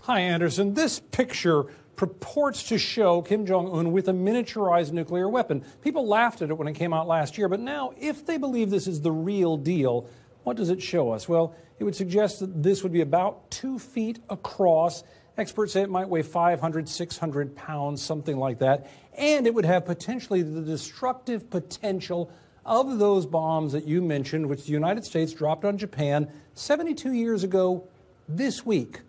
Hi, Anderson. This picture purports to show Kim Jong-un with a miniaturized nuclear weapon. People laughed at it when it came out last year, but now, if they believe this is the real deal, what does it show us? Well, it would suggest that this would be about 2 feet across. Experts say it might weigh 500, 600 pounds, something like that. And it would have potentially the destructive potential of those bombs that you mentioned, which the United States dropped on Japan 72 years ago this week.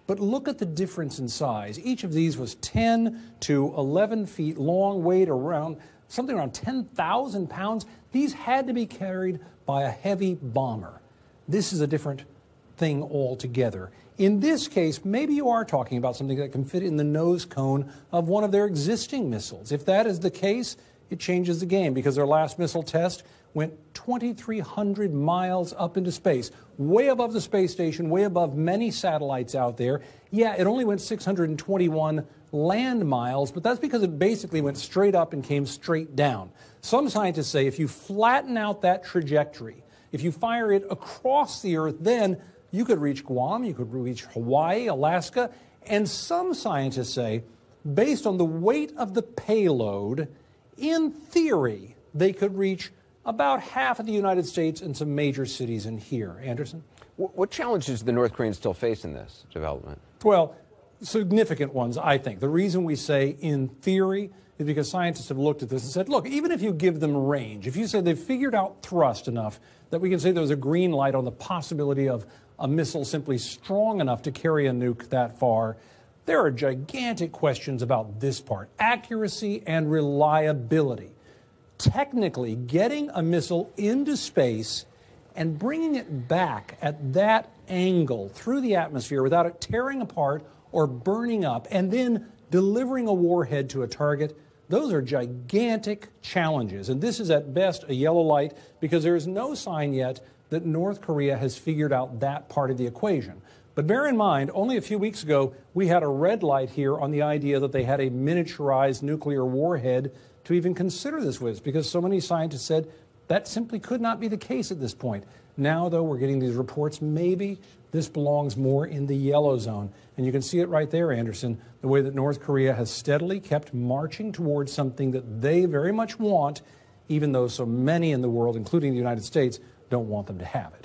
But look at the difference in size. Each of these was 10 to 11 feet long, weighed around something around 10,000 pounds. These had to be carried by a heavy bomber. This is a different thing altogether. In this case, maybe you are talking about something that can fit in the nose cone of one of their existing missiles. If that is the case, it changes the game, because their last missile test went 2,300 miles up into space, way above the space station, way above many satellites out there. Yeah, it only went 621 land miles, but that's because it basically went straight up and came straight down. Some scientists say if you flatten out that trajectory, if you fire it across the Earth, then you could reach Guam, you could reach Hawaii, Alaska, and some scientists say, based on the weight of the payload, in theory, they could reach about half of the United States and some major cities in here. Anderson? What challenges do the North Koreans still face in this development? Well, significant ones, I think. The reason we say in theory is because scientists have looked at this and said, look, even if you give them range, if you say they've figured out thrust enough that we can say there's a green light on the possibility of a missile simply strong enough to carry a nuke that far, there are gigantic questions about this part: accuracy and reliability. Technically, getting a missile into space and bringing it back at that angle through the atmosphere without it tearing apart or burning up, and then delivering a warhead to a target, those are gigantic challenges. And this is at best a yellow light, because there is no sign yet that North Korea has figured out that part of the equation. But bear in mind, only a few weeks ago, we had a red light here on the idea that they had a miniaturized nuclear warhead to even consider this with, because so many scientists said that simply could not be the case at this point. Now, though, we're getting these reports, maybe this belongs more in the yellow zone. And you can see it right there, Anderson, the way that North Korea has steadily kept marching towards something that they very much want, even though so many in the world, including the United States, don't want them to have it.